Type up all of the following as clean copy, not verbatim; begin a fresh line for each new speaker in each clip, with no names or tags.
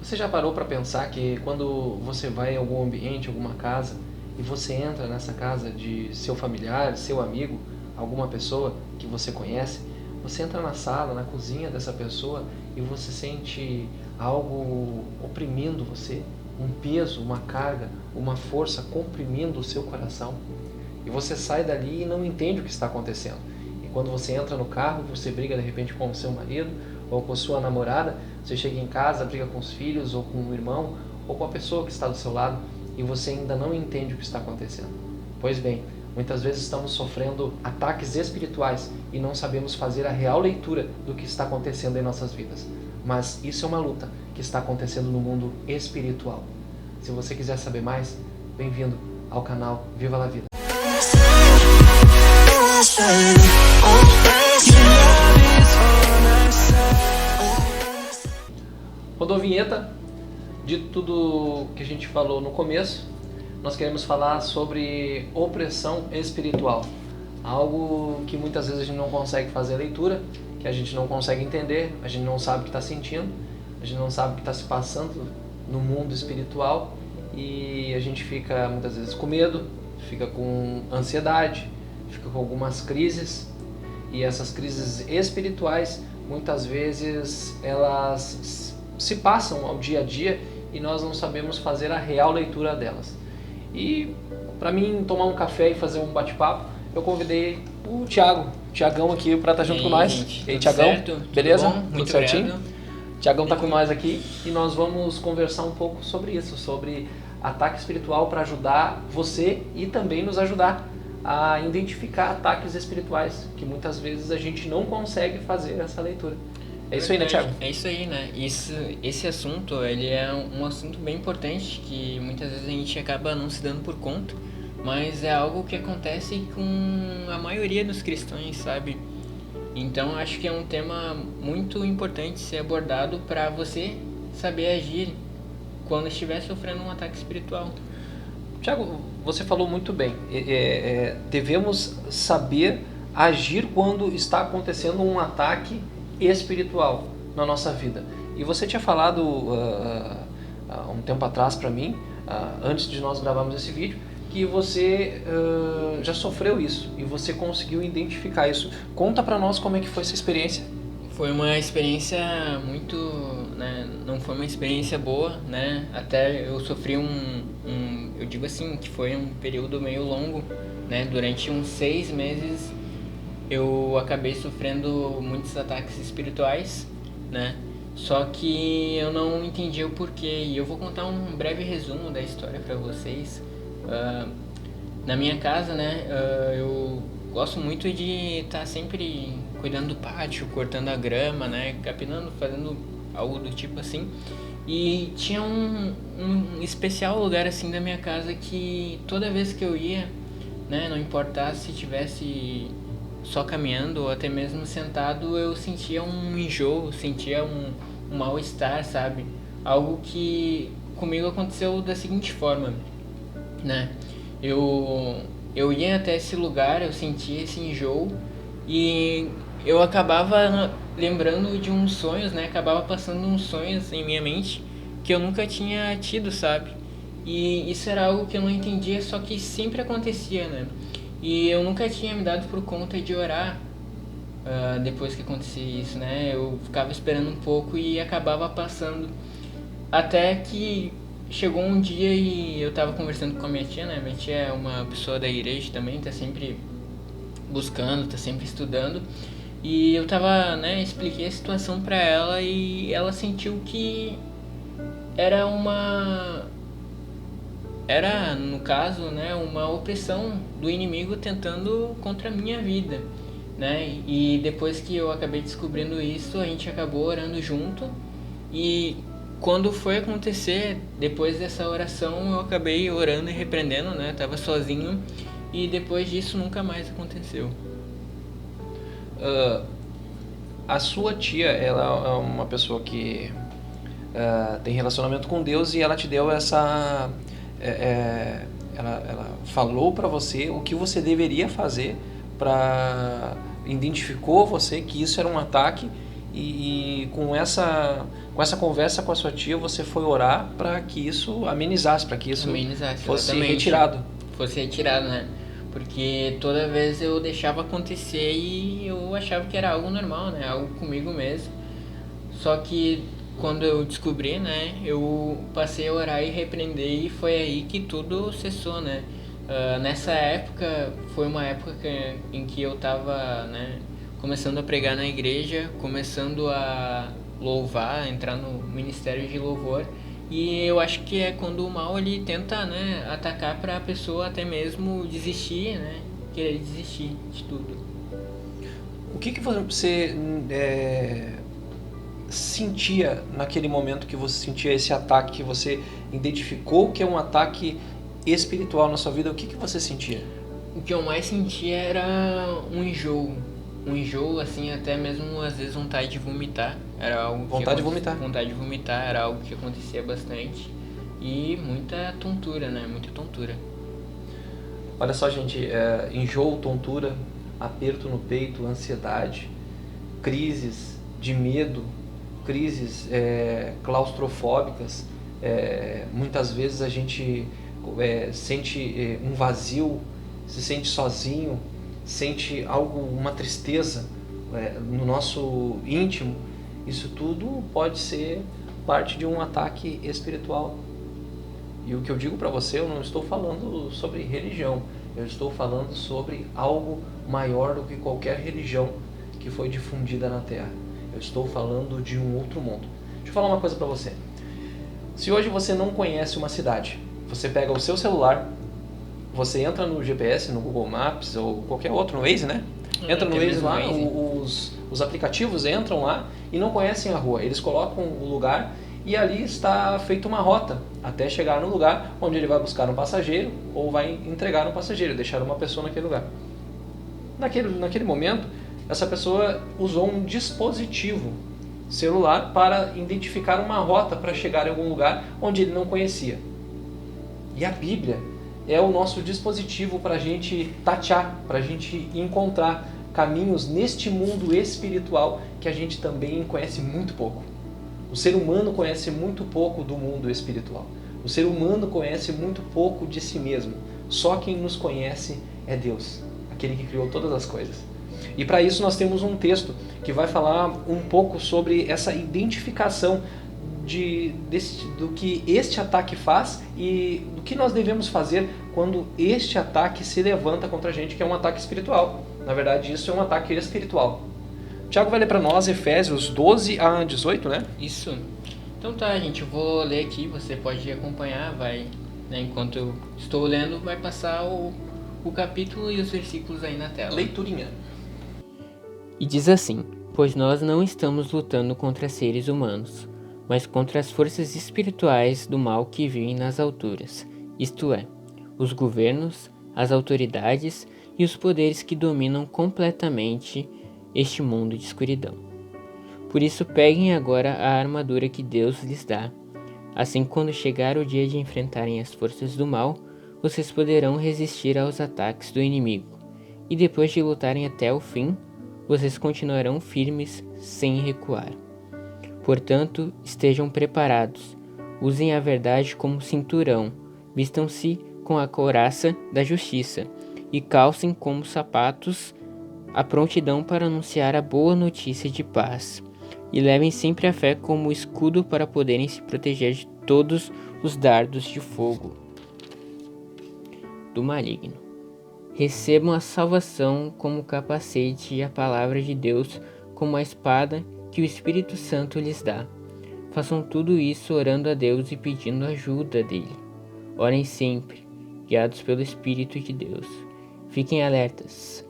Você já parou para pensar que quando você vai em algum ambiente, alguma casa, e você entra nessa casa de seu familiar, seu amigo, alguma pessoa que você conhece, você entra na sala, na cozinha dessa pessoa e você sente algo oprimindo você, um peso, uma carga, uma força comprimindo o seu coração. E você sai dali e não entende o que está acontecendo. E quando você entra no carro, você briga de repente com o seu marido ou com a sua namorada, você chega em casa, briga com os filhos ou com o irmão ou com a pessoa que está do seu lado e você ainda não entende o que está acontecendo. Pois bem, muitas vezes estamos sofrendo ataques espirituais e não sabemos fazer a real leitura do que está acontecendo em nossas vidas. Mas isso é uma luta que está acontecendo no mundo espiritual. Se você quiser saber mais, bem-vindo ao canal Viva la Vida. Rodou a vinheta. De tudo que a gente falou no começo, nós queremos falar sobre opressão espiritual. Algo que muitas vezes a gente não consegue fazer a leitura, que a gente não consegue entender, a gente não sabe o que está sentindo, a gente não sabe o que está se passando no mundo espiritual e a gente fica muitas vezes com medo, fica com ansiedade, fica com algumas crises e essas crises espirituais muitas vezes elas se passam ao dia a dia e nós não sabemos fazer a real leitura delas. E para mim tomar um café e fazer um bate-papo, eu convidei o Tiagão aqui para estar junto com nós.
Gente,
E aí, Tiagão, beleza?
Tudo
Tudo certinho?
obrigado.
Tiagão está com nós aqui e nós vamos conversar um pouco sobre isso, sobre ataque espiritual para ajudar você e também nos ajudar a identificar ataques espirituais, que muitas vezes a gente não consegue fazer essa leitura. É isso aí, né, Thiago?
É isso aí, né? Esse assunto, ele é um assunto bem importante que muitas vezes a gente acaba não se dando por conta, mas é algo que acontece com a maioria dos cristãos, sabe? Então acho que é um tema muito importante ser abordado para você saber agir quando estiver sofrendo um ataque espiritual.
Tiago, você falou muito bem. Devemos saber agir quando está acontecendo um ataque espiritual na nossa vida. E você tinha falado há um tempo atrás para mim, antes de nós gravarmos esse vídeo, que você já sofreu isso e você conseguiu identificar isso. Conta para nós como é que foi essa experiência.
Foi uma experiência muito, né, não foi uma experiência boa, né? Até eu sofri eu digo assim, que foi um período meio longo, né? Durante uns 6 meses eu acabei sofrendo muitos ataques espirituais, né? Só que eu não entendi o porquê e eu vou contar um breve resumo da história para vocês. Na minha casa, né, eu gosto muito de estar sempre cuidando do pátio, cortando a grama, né, capinando, fazendo algo do tipo assim. E tinha um especial lugar assim da minha casa que toda vez que eu ia, né, não importasse se tivesse só caminhando ou até mesmo sentado, eu sentia um enjoo, sentia um mal-estar, sabe? Algo que comigo aconteceu da seguinte forma, né? Eu ia até esse lugar, eu sentia esse enjoo e eu acabava lembrando de uns sonhos, né? Acabava passando uns sonhos em minha mente que eu nunca tinha tido, sabe? E isso era algo que eu não entendia, só que sempre acontecia, né? E eu nunca tinha me dado por conta de orar depois que acontecia isso, né? Eu ficava esperando um pouco e acabava passando. Até que chegou um dia e eu tava conversando com a minha tia, né? Minha tia é uma pessoa da igreja também, tá sempre buscando, tá sempre estudando. E eu tava, né, expliquei a situação pra ela e ela sentiu que era no caso, né, uma opressão do inimigo tentando contra a minha vida, né? E depois que eu acabei descobrindo isso, a gente acabou orando junto e quando foi acontecer, depois dessa oração, eu acabei orando e repreendendo, né? Tava sozinho e depois disso nunca mais aconteceu.
A sua tia, ela é uma pessoa que tem relacionamento com Deus e ela te deu essa... ela falou para você o que você deveria fazer identificou você que isso era um ataque e com com essa conversa com a sua tia, você foi orar para que isso amenizasse, para que isso fosse retirado.
Fosse retirado, né? Porque toda vez eu deixava acontecer e eu achava que era algo normal, né? Algo comigo mesmo. Só que quando eu descobri, né? Eu passei a orar e repreender e foi aí que tudo cessou, né? Nessa época, foi uma época em que eu tava, né? Começando a pregar na igreja, começando a louvar, entrar no ministério de louvor. E eu acho que é quando o mal ele tenta, né, atacar para a pessoa até mesmo desistir, né, querer desistir de tudo.
O que você sentia naquele momento que você sentia esse ataque, que você identificou que é um ataque espiritual na sua vida? O que você sentia?
O que eu mais sentia era um enjoo, assim, até mesmo às vezes vontade de vomitar. Era algo
vontade de vomitar.
Vontade de vomitar era algo que acontecia bastante. E muita tontura, né? Muita tontura.
Olha só, gente, enjoo, tontura, aperto no peito, ansiedade, crises de medo, crises claustrofóbicas. Muitas vezes a gente sente um vazio, se sente sozinho, sente uma tristeza no nosso íntimo. Isso tudo pode ser parte de um ataque espiritual. E o que eu digo para você, eu não estou falando sobre religião, eu estou falando sobre algo maior do que qualquer religião que foi difundida na Terra. Eu estou falando de um outro mundo. Deixa eu falar uma coisa para você. Se hoje você não conhece uma cidade, você pega o seu celular, você entra no GPS, no Google Maps ou qualquer outro, no Waze, né? Entra no Waze lá, os aplicativos entram lá e não conhecem a rua. Eles colocam o lugar e ali está feita uma rota até chegar no lugar onde ele vai buscar um passageiro ou vai entregar um passageiro, deixar uma pessoa naquele lugar. Naquele momento, essa pessoa usou um dispositivo celular para identificar uma rota para chegar em algum lugar onde ele não conhecia. E a Bíblia é o nosso dispositivo para a gente tatear, para a gente encontrar caminhos neste mundo espiritual que a gente também conhece muito pouco. O ser humano conhece muito pouco do mundo espiritual. O ser humano conhece muito pouco de si mesmo. Só quem nos conhece é Deus, aquele que criou todas as coisas. E para isso nós temos um texto que vai falar um pouco sobre essa identificação do que este ataque faz e do que nós devemos fazer quando este ataque se levanta contra a gente, que é um ataque espiritual. Na verdade, isso é um ataque espiritual. Tiago vai ler para nós Efésios 12 a 18, né?
Isso. Então tá, gente, eu vou ler aqui, você pode acompanhar, né, enquanto eu estou lendo, vai passar o capítulo e os versículos aí na tela.
Leiturinha.
E diz assim: pois nós não estamos lutando contra seres humanos, mas contra as forças espirituais do mal que vivem nas alturas, isto é, os governos, as autoridades e os poderes que dominam completamente este mundo de escuridão. Por isso peguem agora a armadura que Deus lhes dá. Assim, quando chegar o dia de enfrentarem as forças do mal, vocês poderão resistir aos ataques do inimigo. E depois de lutarem até o fim, vocês continuarão firmes sem recuar. Portanto, estejam preparados, usem a verdade como cinturão, vistam-se com a couraça da justiça e calcem como sapatos a prontidão para anunciar a boa notícia de paz. E levem sempre a fé como escudo para poderem se proteger de todos os dardos de fogo do maligno. Recebam a salvação como capacete e a palavra de Deus como a espada que o Espírito Santo lhes dá. Façam tudo isso orando a Deus e pedindo ajuda dele. Orem sempre, guiados pelo Espírito de Deus. Fiquem alertas.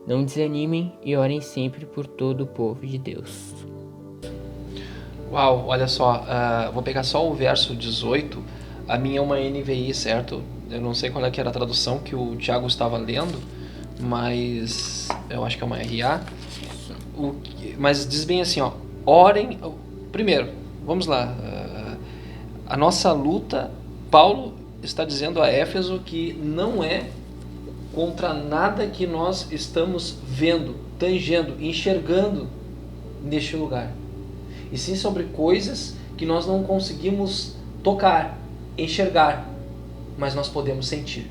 Não desanimem e orem sempre por todo o povo de Deus.
Uau, olha só, vou pegar só o verso 18. A minha é uma NVI, certo? Eu não sei qual é que era a tradução que o Tiago estava lendo, mas eu acho que é uma RA. Mas diz bem assim, ó, orem. Primeiro, vamos lá. A nossa luta, Paulo está dizendo a Éfeso que não é contra nada que nós estamos vendo, tangendo, enxergando neste lugar. e sim sobre coisas que nós não conseguimos tocar, enxergar, mas nós podemos sentir.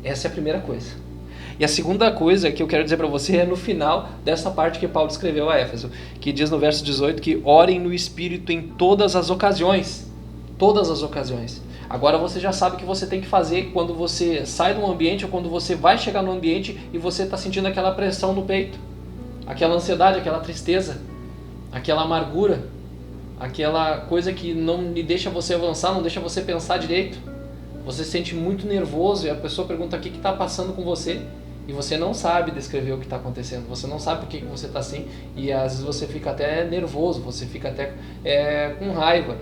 Essa é a primeira coisa. E a segunda coisa que eu quero dizer para você é no final dessa parte que Paulo escreveu a Éfeso, que diz no verso 18 que orem no Espírito em todas as ocasiões. Todas as ocasiões. Agora você já sabe o que você tem que fazer quando você sai de um ambiente ou quando você vai chegar no ambiente e você está sentindo aquela pressão no peito, aquela ansiedade, aquela tristeza, aquela amargura, aquela coisa que não lhe deixa você avançar, não deixa você pensar direito. Você se sente muito nervoso e a pessoa pergunta o que está passando com você e você não sabe descrever o que está acontecendo, você não sabe por que você está assim e às vezes você fica até nervoso, você fica até com raiva,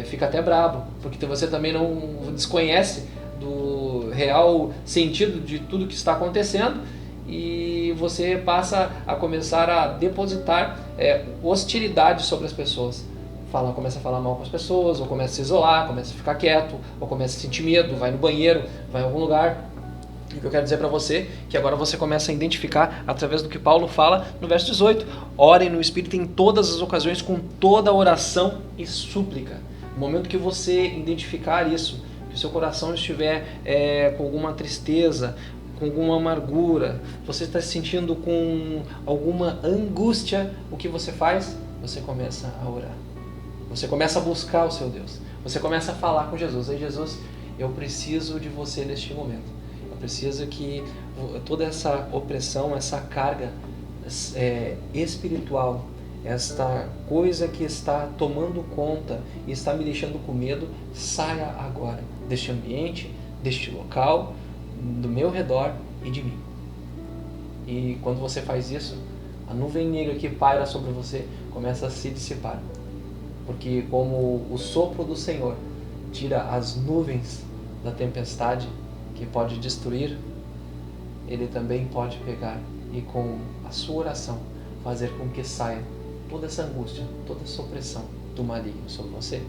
fica até brabo, porque você também não desconhece do real sentido de tudo que está acontecendo e você passa a começar a depositar hostilidade sobre as pessoas. Começa a falar mal com as pessoas, ou começa a se isolar, começa a ficar quieto, ou começa a sentir medo, vai no banheiro, vai em algum lugar. E o que eu quero dizer para você é que agora você começa a identificar através do que Paulo fala no verso 18. Orem no Espírito em todas as ocasiões com toda oração e súplica. No momento que você identificar isso, que o seu coração estiver com alguma tristeza, com alguma amargura, você está se sentindo com alguma angústia, o que você faz? Você começa a orar. Você começa a buscar o seu Deus. Você começa a falar com Jesus. Ei, Jesus, eu preciso de você neste momento. Eu preciso que toda essa opressão, essa carga espiritual, esta coisa que está tomando conta e está me deixando com medo, saia agora deste ambiente, deste local, do meu redor e de mim. E quando você faz isso, a nuvem negra que paira sobre você começa a se dissipar. Porque como o sopro do Senhor tira as nuvens da tempestade que pode destruir, Ele também pode pegar e com a sua oração fazer com que saia toda essa angústia, toda essa opressão do maligno sobre você.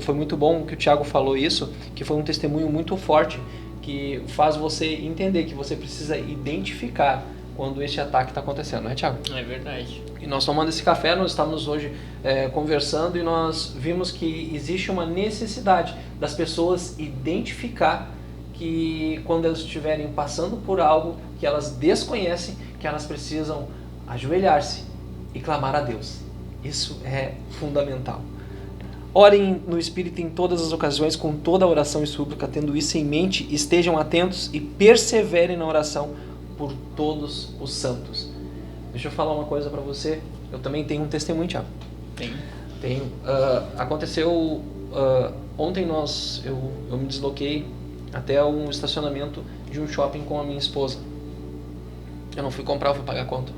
Foi muito bom que o Tiago falou isso, que foi um testemunho muito forte, que faz você entender que você precisa identificar quando este ataque está acontecendo, não é, Tiago?
É verdade.
E nós tomando esse café, nós estávamos hoje conversando e nós vimos que existe uma necessidade das pessoas identificar que quando elas estiverem passando por algo que elas desconhecem, que elas precisam ajoelhar-se e clamar a Deus. Isso é fundamental. Orem no Espírito em todas as ocasiões, com toda a oração e súplica, tendo isso em mente, estejam atentos e perseverem na oração por todos os santos. Deixa eu falar uma coisa para você. Eu também tenho um testemunho, Thiago. Tenho. Aconteceu ontem eu me desloquei até um estacionamento de um shopping com a minha esposa. Eu não fui comprar, eu fui pagar a conta.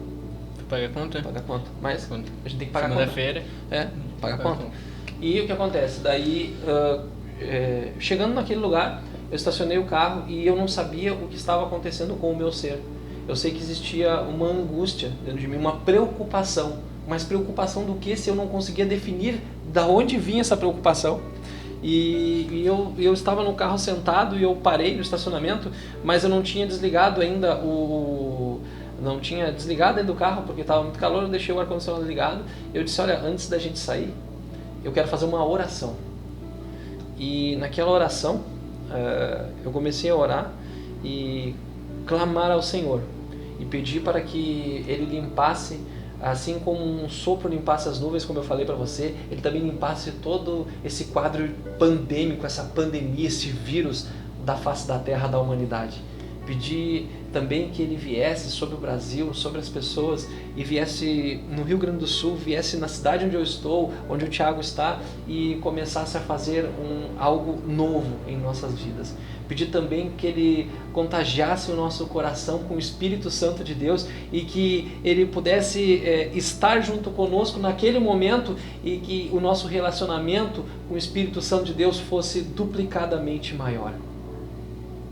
Pagar conta?
Pagar conta. Mas a gente tem que pagar a conta.
Segunda-feira.
Pagar a conta. E o que acontece? Daí, chegando naquele lugar, eu estacionei o carro e eu não sabia o que estava acontecendo com o meu ser. Eu sei que existia uma angústia dentro de mim, uma preocupação. Mas preocupação do que se eu não conseguia definir da onde vinha essa preocupação? E eu estava no carro sentado e eu parei no estacionamento, mas eu não tinha desligado ainda o carro porque estava muito calor, eu deixei o ar-condicionado ligado. Eu disse, olha, antes da gente sair, eu quero fazer uma oração. E naquela oração, eu comecei a orar e clamar ao Senhor e pedir para que Ele limpasse, assim como um sopro limpasse as nuvens, como eu falei para você, Ele também limpasse todo esse quadro pandêmico, essa pandemia, esse vírus da face da terra da humanidade. Pedir também que Ele viesse sobre o Brasil, sobre as pessoas, e viesse no Rio Grande do Sul, viesse na cidade onde eu estou, onde o Tiago está, e começasse a fazer algo novo em nossas vidas. Pedir também que Ele contagiasse o nosso coração com o Espírito Santo de Deus e que Ele pudesse estar junto conosco naquele momento e que o nosso relacionamento com o Espírito Santo de Deus fosse duplicadamente maior.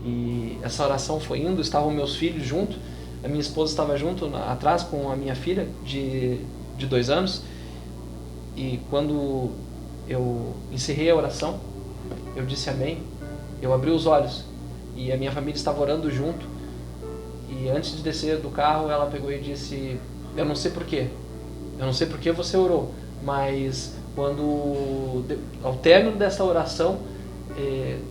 E essa oração foi indo, estavam meus filhos junto, a minha esposa estava junto atrás com a minha filha de 2 anos. E quando eu encerrei a oração, eu disse amém. Eu abri os olhos e a minha família estava orando junto. E antes de descer do carro, ela pegou e disse, eu não sei porquê, Eu não sei por que você orou, mas ao término dessa oração,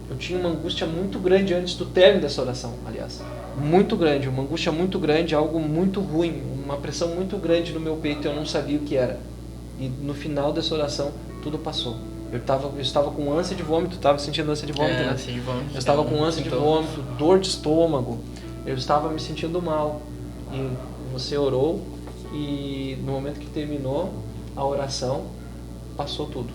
eu tinha uma angústia muito grande antes do término dessa oração, aliás. Muito grande, uma angústia muito grande, algo muito ruim, uma pressão muito grande no meu peito, eu não sabia o que era. E no final dessa oração, tudo passou. Eu estava com ânsia de vômito, estava sentindo ânsia de vômito, né?
Ânsia de vômito.
Eu estava com ânsia de vômito, dor de estômago, eu estava me sentindo mal. E você orou e no momento que terminou a oração, passou tudo.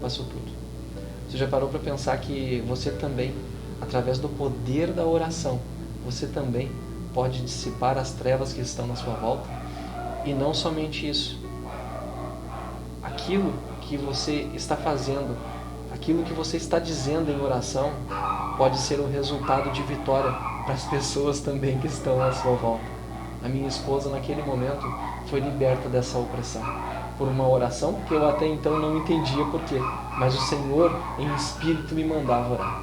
Você já parou para pensar que você também, através do poder da oração, você também pode dissipar as trevas que estão na sua volta? E não somente isso. Aquilo que você está fazendo, aquilo que você está dizendo em oração, pode ser um resultado de vitória para as pessoas também que estão à sua volta. A minha esposa, naquele momento, foi liberta dessa opressão por uma oração que eu até então não entendia por quê, mas o Senhor em espírito me mandava orar.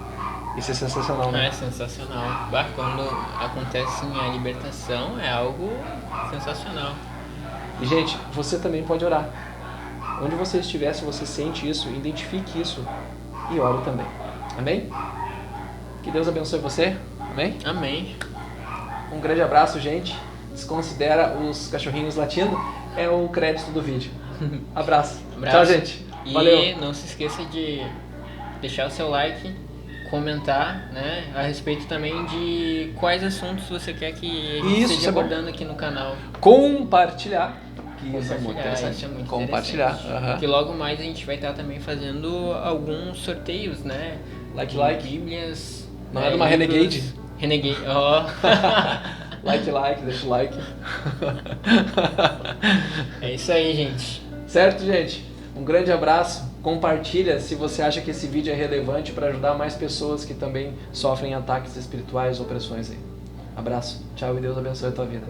Isso é sensacional, né?
É sensacional. Quando acontece a libertação, é algo sensacional.
E gente, você também pode orar. Onde você estiver, se você sente isso, identifique isso e ore também. Amém? Que Deus abençoe você. Amém?
Amém.
Um grande abraço, gente. Desconsidera os cachorrinhos latindo. É o crédito do vídeo. Abraço. Tchau, gente. Valeu.
E não se esqueça de deixar o seu like, comentar, né, a respeito também de quais assuntos você quer que a gente esteja abordando aqui no canal.
Compartilhar. Isso é muito interessante.
Isso é muito
compartilhar.
Interessante. Que logo mais a gente vai estar também fazendo alguns sorteios, né?
Like.
Bíblias.
Não é de uma Renegade?
Renegade, ó.
Like, deixa o like.
É isso aí, gente.
Certo, gente? Um grande abraço. Compartilha se você acha que esse vídeo é relevante para ajudar mais pessoas que também sofrem ataques espirituais, opressões aí. Abraço. Tchau e Deus abençoe a tua vida.